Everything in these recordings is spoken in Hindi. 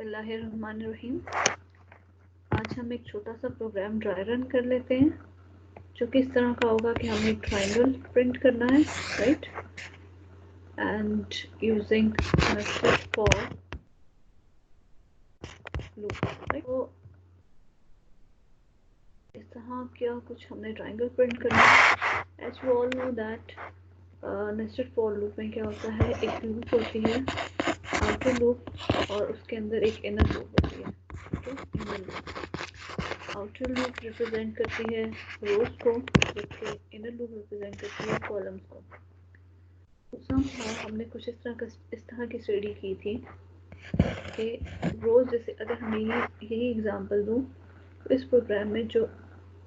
बिस्मिल्लाहिर्रहमानिर्रहीम। आज हम एक छोटा सा प्रोग्राम ड्राई रन कर लेते हैं जो कि इस तरह का होगा कि हमें एक ट्रायंगल प्रिंट करना है, right, and using nested for loop, right. तो इस तरह क्या कुछ हमने ट्रायंगल प्रिंट करना है। As you all know that nested for loop में क्या होता है, एक लूप होती है, आउटर लूप, और उसके अंदर एक इनर लूप होती है, ठीक है। Inner loop, outer loop represent करती है रोज को, जबकि इनर लूप रिप्रेजेंट करती है कॉलम्स को। तो हमने कुछ इस तरह की स्टडी की थी कि रोज, जैसे अगर हमें यही एग्जांपल दूं, तो इस प्रोग्राम में जो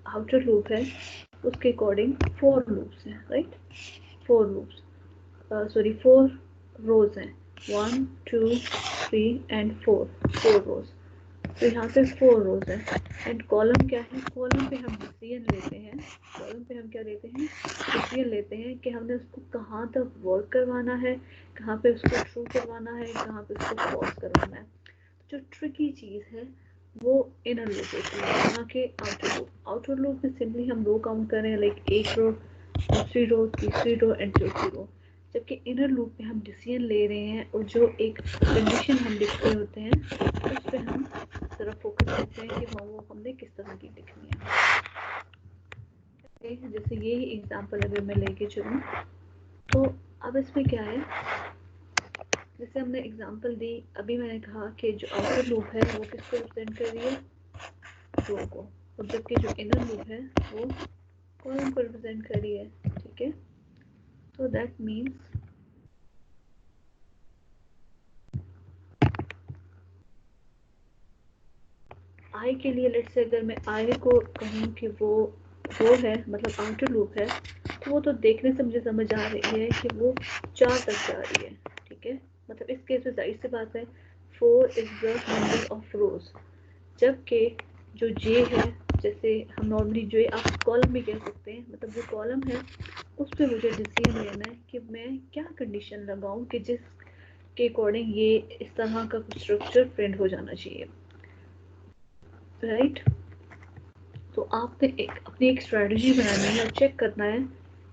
आउटर लूप है उसके अकॉर्डिंग 4 लूप्स हैं, राइट। 4 लूप्स, फोर रोज हैं, 1 2 3 एंड 4 रोज। तो यहाँ पे 4 रोज है। एंड कॉलम क्या है, कॉलम पे हम डिसीजन लेते हैं, कॉलम पे हम क्या लेते हैं, डिसीजन लेते हैं कि हमने उसको कहाँ तक वर्क करवाना है, कहाँ पे उसको ट्रू करवाना है, कहाँ पे उसको फॉल्स करवाना है। जो ट्रिकी चीज़ है वो इनर लूप होती है, ना कि आउटर लूप। आउटर लूप में सिंपली हम रो काउंट करें, लाइक एक रो, दूसरी रो, तीसरी रो एंड चौथी रो। जबकि इनर लूप में हम डिसीजन ले रहे हैं और जो एक कंडीशन हम लिख रहे होते हैं उस पर हम ज़रा फोकस करते हैं कि वो हमने किस तरह की लिखनी है। जैसे ये ही एग्जांपल अगर मैं लेके चलूँ, तो अब इसमें क्या है, जैसे हमने एग्जांपल दी, अभी मैंने कहा कि जो आउटर लूप है वो किसको रिप्रेजेंट कर रही है, रो को, और जबकि जो इनर लूप है वो कॉलम को रिप्रेजेंट कर रही है, ठीक है। तो दैट मीन्स आई के लिए, लेट्स से अगर मैं आई को कहूँ कि वो है, मतलब आउटर लूप है, तो वो तो देखने से मुझे समझ आ रही है कि वो 4 तक जा रही है, ठीक है। मतलब इस केस में जाहिर सी बात है 4 इज द नंबर ऑफ रोज। जबकि जो जे है, जैसे हम नॉर्मली जो आप कॉलम भी कह सकते हैं, मतलब जो कॉलम है उस पर मुझे डिसीजन लेना है कि मैं क्या कंडीशन लगाऊं कि जिस के अकॉर्डिंग ये इस तरह का कुछ स्ट्रक्चर प्रिंट हो जाना चाहिए, राइट। तो आपने अपनी एक स्ट्रेटजी बनानी है और चेक करना है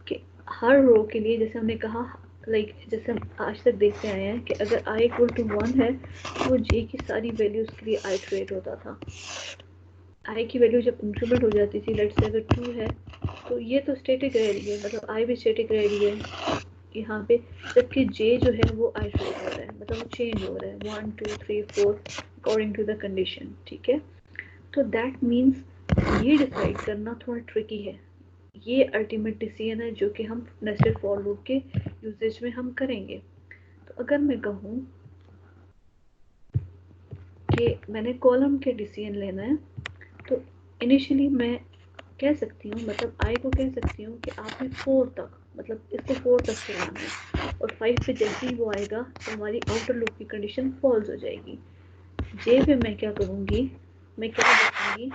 कि हर रो के लिए, जैसे हमने कहा, लाइक जैसे हम आज तक देखते आए हैं कि अगर i इक्वल टू 1 है तो वो j की सारी वैल्यूज के लिए आइटरेट होता था। i की वैल्यू जब इंक्रीमेंट हो जाती थी, लेट्स से अगर 2 है तो ये तो स्टेटिक रह रही है, मतलब i भी स्टेटिक रह रही है यहाँ पे, जबकि j जो है वो आइटरेट हो रहा है, मतलब वो चेंज हो रहा है 1 2 3 4 अकॉर्डिंग टू द कंडीशन, ठीक है। तो दैट मीन्स ये डिसाइड करना थोड़ा ट्रिकी है। ये अल्टीमेट डिसीजन है जो कि हम नेस्टेड फॉर लूप के यूजेज में हम करेंगे। तो अगर मैं कहूँ कि मैंने कॉलम के डिसीजन लेना है, तो इनिशियली मैं कह सकती हूँ, मतलब आई को कह सकती हूँ कि आपने 4 तक, मतलब इसको 4 तक चलाना है, और 5 पे जैसे ही वो आएगा तो हमारी आउटर लूप की कंडीशन फॉल्स हो जाएगी। जे पे मैं क्या करूँगी, मैं क्या देखूँगी,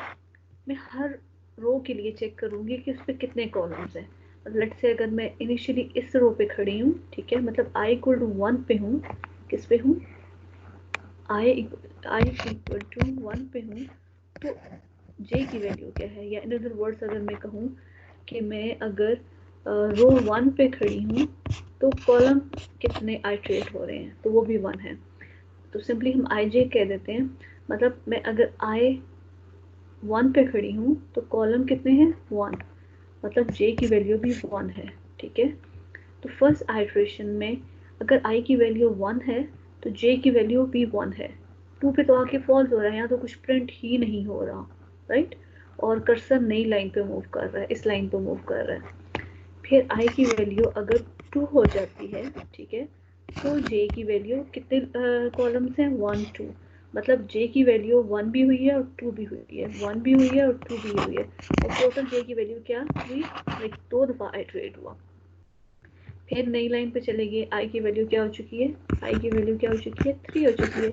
मैं हर रो के लिए चेक करूँगी कि उस पर कितने कॉलम्स हैं। लेट्स से अगर मैं इनिशियली इस रो पे खड़ी हूँ, ठीक है, मतलब i इक्वल टू 1 पे हूँ, किस पे हूँ, i इक्वल टू 1 पे हूँ, तो j की वैल्यू क्या है, या इन अदर वर्ड्स अगर मैं कहूँ कि मैं अगर रो 1 पे खड़ी हूँ तो कॉलम कितने आइट्रेट हो रहे हैं, तो वो भी 1 है। तो सिंपली हम आई जे कह देते हैं, मतलब मैं अगर i 1 पे खड़ी हूँ तो कॉलम कितने हैं, 1, मतलब j की वैल्यू भी 1 है, ठीक है। तो फर्स्ट आइट्रेशन में अगर i की वैल्यू 1 है तो j की वैल्यू भी 1 है। 2 पे तो आके फॉल्स हो रहा है, यहाँ तो कुछ प्रिंट ही नहीं हो रहा, राइट। और कर्सर नई लाइन पे मूव कर रहा है, इस लाइन पे मूव कर रहा है। फिर i की वैल्यू अगर 2 हो जाती है, ठीक है, तो j की वैल्यू कितने कॉलम्स हैं, 1 2, मतलब j की वैल्यू 1 भी हुई है और 2 भी हुई है, 1 भी हुई है और 2 भी हुई है, और टोटल j की वैल्यू क्या हुई, लाइक 2 दफ़ा आइटरेट हुआ। फिर नई लाइन पे चलेंगे, i की वैल्यू क्या हो चुकी है, i की वैल्यू क्या हो चुकी है, 3 हो चुकी है।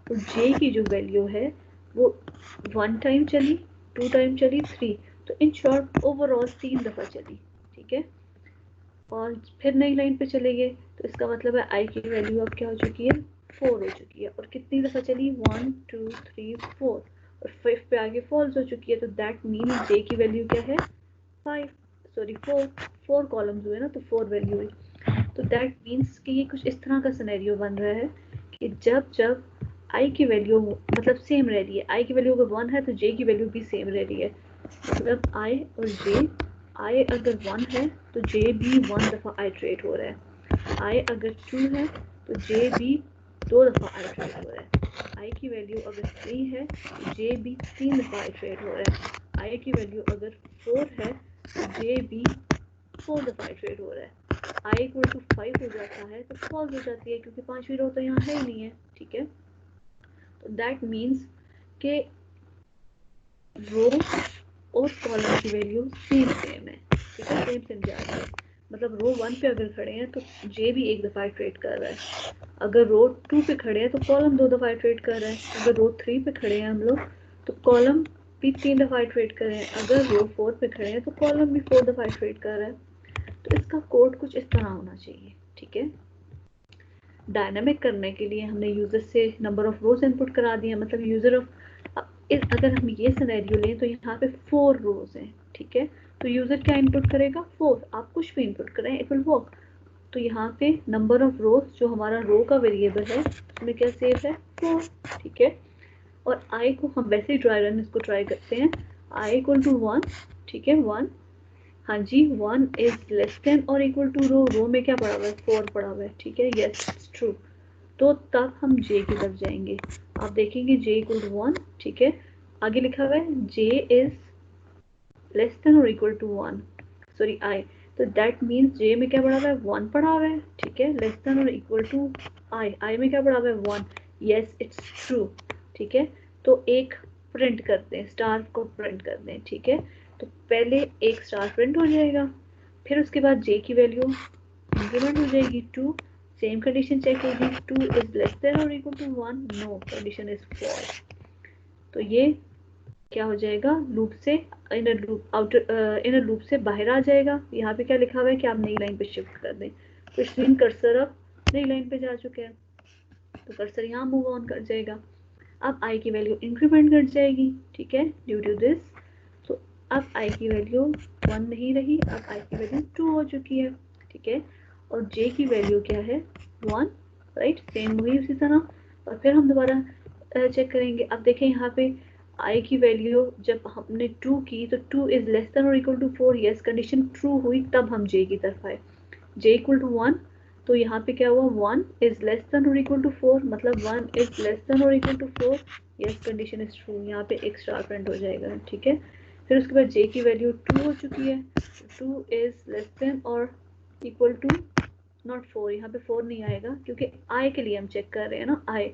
तो j की जो वैल्यू है वो 1 टाइम चली, 2 टाइम चली, 3, तो इन शॉर्ट ओवरऑल 3 दफ़ा चली, ठीक है। और फिर नई लाइन पे चलेंगे तो इसका मतलब है i की वैल्यू अब क्या हो चुकी है, 4 हो चुकी है, और कितनी दफ़ा चली 1 2 3 4, और 5 पे आगे फॉल्स हो चुकी है, तो दैट मीन्स जे की वैल्यू क्या है 5, सॉरी 4 कॉलम्स हुए ना, तो 4 वैल्यू हुई। तो दैट मीन्स कि ये कुछ इस तरह का सिनेरियो बन रहा है कि जब जब आई की वैल्यू मतलब सेम रह रही है, आई की वैल्यू अगर 1 है तो जे की वैल्यू भी सेम रह रही है, मतलब आई और जे, आई अगर 1 है तो जे भी 1 दफ़ा आइट्रेट हो रहा है, आई अगर 2 है तो जे भी 2 दफ़ा आइट्रेट हो रहा है, आई की वैल्यू अगर 3 है तो जे भी 3 दफ़ा आइट्रेट हो रहा है, आई की वैल्यू अगर 4 है तो जे भी 4 दफ़ा आइट्रेट हो रहा है, आई इक्वल टू 5 हो जाता है तो फॉल्स हो जाती है क्योंकि 5वीं रो तो यहाँ है ही नहीं है, ठीक है। तो दैट मीन्स के रो और कॉलम की वैल्यू सेम सेम है, ठीक है, सेम सेम जा रही है, मतलब रो 1 पे अगर खड़े हैं तो जे भी 1 दफ़ा आइट्रेट कर रहा है, अगर रो 2 पे खड़े हैं तो कॉलम 2 दफ़ा आइट्रेट कर रहा है, अगर रो 3 पे खड़े हैं हम लोग तो कॉलम भी 3 दफ़ा आइट्रेट कर रहे हैं, अगर रो 4 पे खड़े हैं तो कॉलम भी 4 दफ़ा आइट्रेट कर रहा है। तो इसका कोड कुछ इस तरह होना चाहिए, ठीक है। डायनामिक करने के लिए हमने यूज़र से नंबर ऑफ रोज इनपुट करा दिया, मतलब यूज़र ऑफ, अगर हम ये सिनेरियो लें तो यहाँ पे 4 रोज हैं, ठीक है, तो यूज़र क्या इनपुट करेगा 4, आप कुछ भी इनपुट करें इट विल वर्क। तो यहाँ पे नंबर ऑफ रोज जो हमारा रो का वेरिएबल है उसमें क्या सेव है 4, ठीक है, और आई को हम वैसे ही ट्राई रन इसको ट्राई करते हैं, आई इक्वल टू 1, ठीक है 1, हाँ जी 1 इज लेस देन और इक्वल टू रो में क्या पड़ा हुआ है 4 पड़ा हुआ है, ठीक है, यस इट्स ट्रू। तो तब हम जे की तरफ जाएंगे, आप देखेंगे जे इक्वल टू 1, ठीक है, आगे लिखा हुआ है जे इज लेस देन और इक्वल टू 1, सॉरी आई, तो दैट मीन्स जे में क्या पड़ा हुआ है 1 पड़ा हुआ है, ठीक है, लेस देन और इक्वल टू आई में क्या पड़ा हुआ है 1, यस इट्स ट्रू, ठीक है। तो एक प्रिंट करते हैं, स्टार को प्रिंट करते हैं, ठीक है, तो पहले एक स्टार प्रिंट हो जाएगा, फिर उसके बाद जे की वैल्यू इंक्रीमेंट हो जाएगी 2, सेम कंडीशन चेक होगी 2 इज लेस देन और equal to 1, no condition is false. तो ये क्या हो जाएगा लूप से inner loop outer inner loop से बाहर आ जाएगा। यहाँ पे क्या लिखा हुआ है कि आप नई लाइन पे शिफ्ट कर दें, तो इस मीन कर्सर अब नई लाइन पे जा चुके हैं, तो कर्सर यहाँ मूव ऑन कर जाएगा। अब आई की वैल्यू इंक्रीमेंट कर जाएगी, ठीक है, ड्यू टू दिस, तो अब आई की वैल्यू 1 नहीं रही, अब आई की वैल्यू 2 हो चुकी है, ठीक है, और जे की वैल्यू क्या है 1, राइट, सेम हुई उसी तरह, और फिर हम दोबारा चेक करेंगे। अब देखें यहाँ पे आई की वैल्यू जब हमने 2 की तो 2 इज लेस देन और equal to 4, yes condition true हुई, तब हम जे की तरफ आए, जे इक्वल टू 1, तो यहाँ पे क्या हुआ 1 इज लेस देन और इक्वल टू 4, मतलब 1 इज लेस देन और equal to 4, yes condition is true, यहाँ पे एक स्टार प्रिंट हो जाएगा, ठीक है। फिर उसके बाद जे की वैल्यू 2 हो चुकी है, 2 इज लेस देन और इक्वल टू नॉट 4, यहाँ पे 4 नहीं आएगा क्योंकि आई के लिए हम चेक कर रहे हैं ना, आई,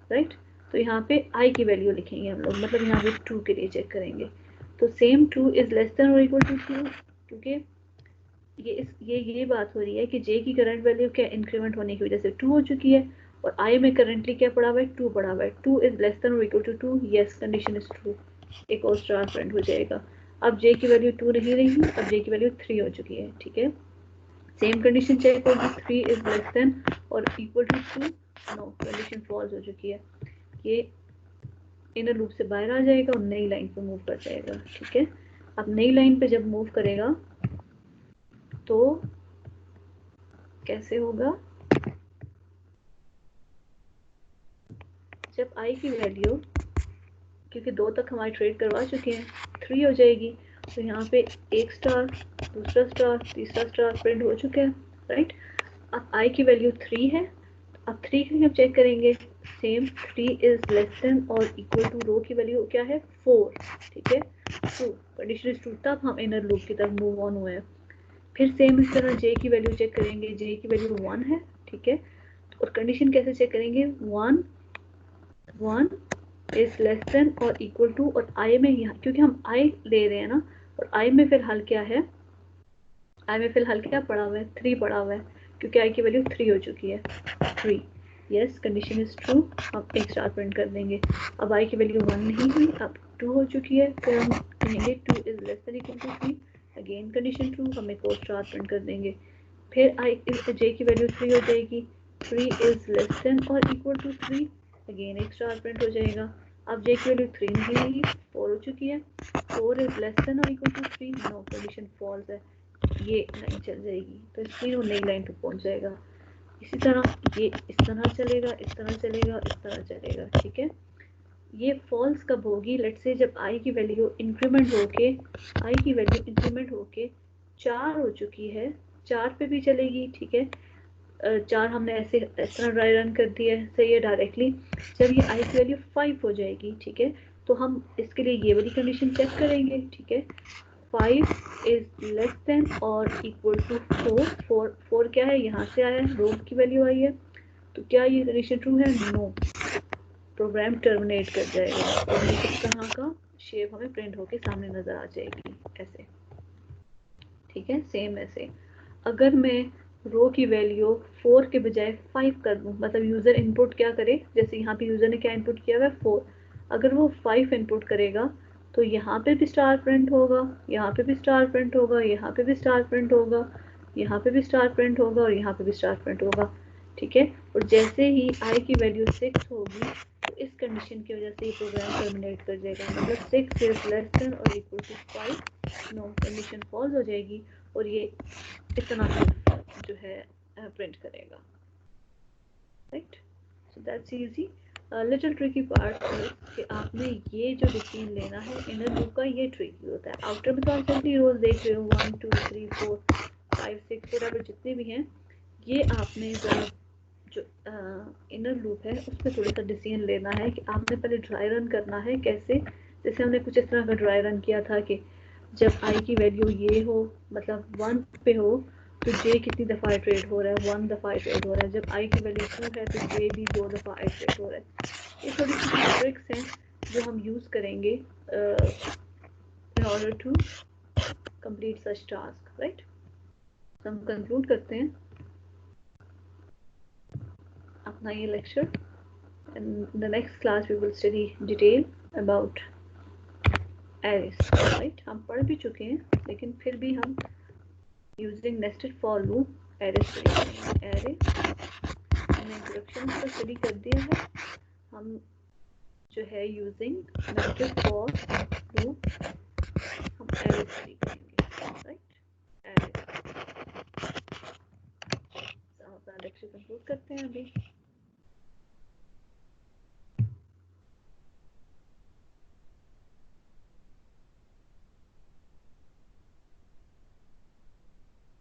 राइट, तो यहाँ पे आई की वैल्यू लिखेंगे हम लोग, मतलब यहाँ पे 2 के लिए चेक करेंगे, तो सेम 2 इज लेस देन और इक्वल टू 2, क्योंकि ये बात हो रही है कि जे की करंट वैल्यू क्या इंक्रीमेंट होने की वजह से 2 हो चुकी है, और आई में करंटली क्या पड़ा हुआ है 2 पड़ा हुआ है, 2 इज लेस देन और equal to 2, yes condition is true, एक और स्टार प्रिंट हो जाएगा। अब जे की वैल्यू 2 नहीं रही, अब जे की वैल्यू 3 हो चुकी है, ठीक है, सेम कंडीशन चेक होगी 3 इज लेस देन और equal to 2, no condition false हो चुकी है, ये इनर लूप से बाहर आ जाएगा और नई लाइन पे मूव कर जाएगा, ठीक है। अब नई लाइन पे जब मूव करेगा तो कैसे होगा, जब आई की वैल्यू, क्योंकि 2 तक हमारे ट्रेड करवा चुके हैं, 3 हो जाएगी, तो यहाँ पे एक स्टार, दूसरा स्टार, तीसरा स्टार प्रिंट हो चुका है, राइट। अब आई की वैल्यू 3 है, अब 3 के लिए हम चेक करेंगे, सेम 3 इज लेस देन और इक्वल टू रो की वैल्यू क्या है 4, ठीक है, ट्रू, कंडीशन इज ट्रू, तब हम इनर लूप की तरफ मूव ऑन हुए हैं। फिर सेम इस तरह जे की वैल्यू चेक करेंगे, जे की वैल्यू 1 है, ठीक है, और कंडीशन कैसे चेक करेंगे 1 इज लेस देन और इक्वल टू, और आई में यहाँ क्योंकि हम आई ले रहे हैं ना, और आई में फिलहाल क्या है, आई में फिलहाल क्या पड़ा हुआ है 3 पड़ा हुआ है, क्योंकि आई की वैल्यू 3 हो चुकी है 3, यस कंडीशन इज ट्रू, अब एक स्टार प्रिंट कर देंगे। अब आई की वैल्यू 1 नहीं हुई, अब 2 हो चुकी है, फिर हम कहेंगे 2 is less than equal to 3, again condition true, हम एक और स्टार प्रिंट कर देंगे। फिर आई जे की वैल्यू 3 हो जाएगी, 3 इज लेस देन और इक्वल टू 3, अगेन एक स्टार प्रिंट हो जाएगा। अब जे की वैल्यू 3 नहीं रहेगी, 4 हो चुकी है। 4 इज लेस देन और equal to 3, no, condition false है, ये लाइन चल जाएगी, तो इसलिए वो नई लाइन पे पहुंच जाएगा। इसी तरह ये इस तरह चलेगा, इस तरह चलेगा, इस तरह चलेगा, ठीक है। ये फॉल्स कब होगी, लेट्स से जब आई की वैल्यू इंक्रीमेंट होके, आई की वैल्यू इंक्रीमेंट होके 4 हो चुकी है, 4 पे भी चलेगी, ठीक है। 4 हमने ऐसे इस तरह ड्राई रन कर दिया है, सही है, डायरेक्टली। जब ये आई की वैल्यू 5 हो जाएगी, ठीक है, तो हम इसके लिए ये वाली कंडीशन चेक करेंगे, ठीक है। 5 इज लेस देन और इक्वल टू 4, 4 क्या है, यहाँ से आया है, रो की वैल्यू आई है, तो क्या ये कंडीशन ट्रू है, नो, प्रोग्राम टर्मिनेट कर जाएगा और ये इस तरह का शेप हमें प्रिंट होके सामने नजर आ जाएगी, ऐसे, ठीक है। सेम ऐसे अगर मैं रो की वैल्यू 4 के बजाय 5 कर दूँ, मतलब यूज़र इनपुट क्या करे, जैसे यहाँ पे यूज़र ने क्या इनपुट किया हुआ है 4, अगर वो 5 इनपुट करेगा तो यहाँ पे भी स्टार प्रिंट होगा, यहाँ पे भी स्टार प्रिंट होगा, यहाँ पे भी स्टार प्रिंट होगा, यहाँ पे भी स्टार प्रिंट होगा और यहाँ पे भी स्टार प्रिंट होगा, ठीक है। और जैसे ही आई की वैल्यू 6 होगी तो इस कंडीशन की वजह से ये प्रोग्राम टर्मिनेट कर जाएगा, मतलब 6 इज लेस देन और equal to 5, no, condition false हो जाएगी और ये इतना जो है प्रिंट करेगा, right. So that's easy. Little tricky part है कि आपने ये जो डिसीजन लेना है इनर लूप का, ये ट्रिकी होता है। आउटर में तो आप जल्दी रोज देख रहे हो 1 2 3 4 5 6 वगैरह जितने भी हैं, ये आपने ज़रा जो इनर लूप है उस पर थोड़ा सा डिसीजन लेना है कि आपने पहले ड्राई रन करना है कैसे, जैसे हमने कुछ इस तरह का ड्राई रन किया था कि जब आई की वैल्यू ये हो, मतलब 1 पे हो, तो जे कितनी दफ़ा इटरेट हो रहा है, 1 दफ़ा इटरेट हो रहा है। जब आई की वैल्यू 2 है तो जे भी 2 दफ़ा इटरेट हो रहा है। ये थोड़ी सी ट्रिक्स हैं जो हम यूज़ करेंगे in order to complete such task, right. हम कंक्लूड करते हैं अपना ये lecture. In the next class we will study detail about arrays, right। हम पढ़ भी चुके हैं लेकिन फिर भी हम using nested for loop array study करेंगे। array हमने इंट्रोडक्शन पर स्टडी कर दिया है, हम जो है using nested for loop हम array स्टडी करेंगे, राइट। array हम अपना लेक्चर कंक्लूड करते हैं अभी।